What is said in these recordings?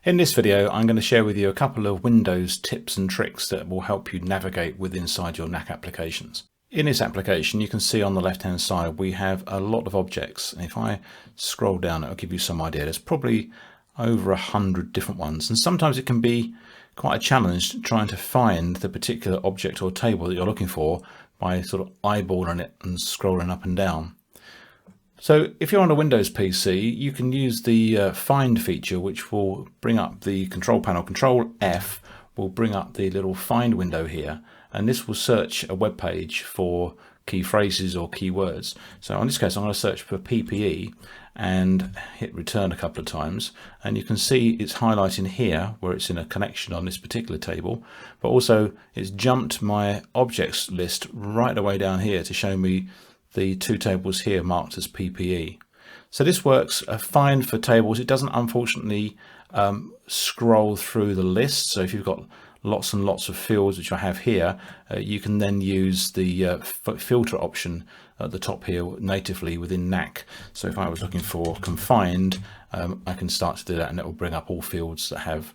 In this video, I'm going to share with you a couple of Windows tips and tricks that will help you navigate inside your Knack applications. In this application, you can see on the left-hand side, we have a lot of objects. And if I scroll down, it'll give you some idea. There's probably over 100 different ones. And sometimes it can be quite a challenge trying to find the particular object or table that you're looking for by sort of eyeballing it and scrolling up and down. So if you're on a Windows PC, you can use the find feature, which will bring up the control panel. Ctrl F will bring up the little find window here, and this will search a web page for key phrases or keywords. So in this case, I'm going to search for PPE and hit return a couple of times, and you can see it's highlighting here where it's in a connection on this particular table, but also it's jumped my objects list right away down here to show me the two tables here marked as PPE. So this works fine for tables. It doesn't unfortunately scroll through the list. So if you've got lots and lots of fields, which I have here, you can then use the filter option at the top here natively within Knack. So if I was looking for confined, I can start to do that, and it will bring up all fields that have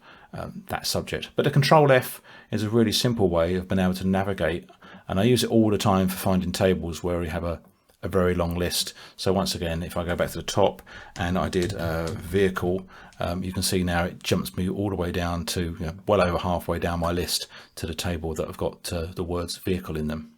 that subject. But the Ctrl F is a really simple way of being able to navigate, and I use it all the time for finding tables where we have a very long list. So once again, if I go back to the top and I did vehicle, you can see now it jumps me all the way down to well over halfway down my list to the table that I've got the words vehicle in them.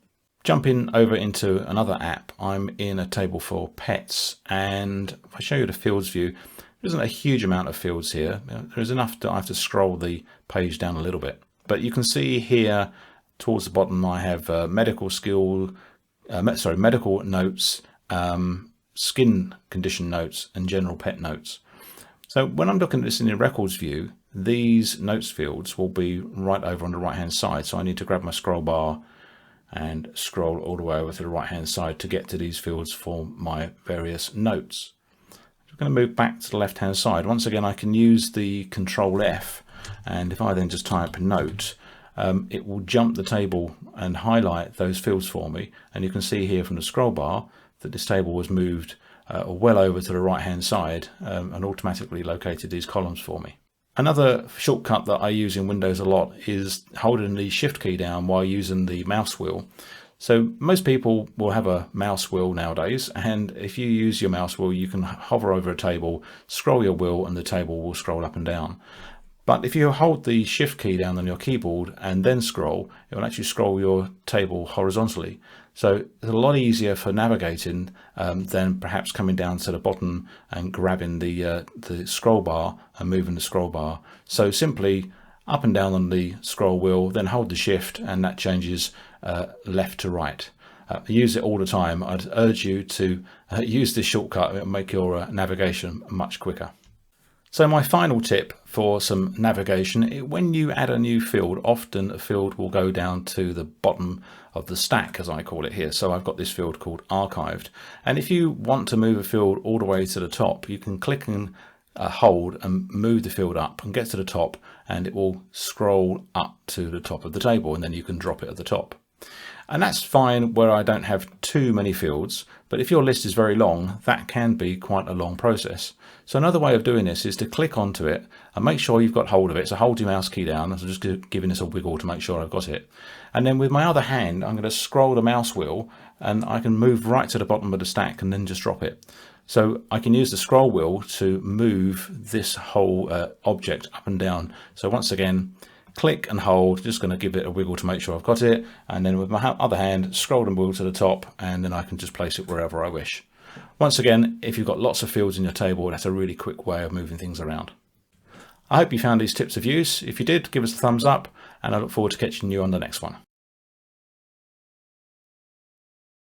Jumping over into another app, I'm in a table for pets, and if I show you the fields view, there isn't a huge amount of fields here. There's enough that I have to scroll the page down a little bit, but you can see here towards the bottom I have medical notes, skin condition notes, and general pet notes. So when I'm looking at this in the records view, these notes fields will be right over on the right hand side. So I need to grab my scroll bar and scroll all the way over to the right hand side to get to these fields for my various notes. I'm going to move back to the left hand side. Once again, I can use the Ctrl F, and if I then just type note, it will jump the table and highlight those fields for me, and you can see here from the scroll bar that this table was moved well over to the right hand side and automatically located these columns for me. Another shortcut that I use in Windows a lot is holding the shift key down while using the mouse wheel. So most people will have a mouse wheel nowadays, and if you use your mouse wheel, you can hover over a table, scroll your wheel, and the table will scroll up and down. But if you hold the shift key down on your keyboard and then scroll, it will actually scroll your table horizontally. So it's a lot easier for navigating than perhaps coming down to the bottom and grabbing the scroll bar and moving the scroll bar. So simply up and down on the scroll wheel, then hold the shift, and that changes left to right. Use it all the time. I'd urge you to use this shortcut. It'll make your navigation much quicker. So my final tip for some navigation, when you add a new field, often a field will go down to the bottom of the stack, as I call it here. So I've got this field called archived. And if you want to move a field all the way to the top, you can click and hold and move the field up and get to the top, and it will scroll up to the top of the table, and then you can drop it at the top. And that's fine where I don't have too many fields, but if your list is very long, that can be quite a long process. So another way of doing this is to click onto it and make sure you've got hold of it. So hold your mouse key down. So just giving this a wiggle to make sure I've got it. And then with my other hand, I'm going to scroll the mouse wheel, and I can move right to the bottom of the stack and then just drop it. So I can use the scroll wheel to move this whole object up and down. So once again, click and hold, just going to give it a wiggle to make sure I've got it, and then with my other hand scroll and wheel to the top, and then I can just place it wherever I wish. Once again, if you've got lots of fields in your table, that's a really quick way of moving things around. I hope you found these tips of use. If you did, give us a thumbs up, and I look forward to catching you on the next one.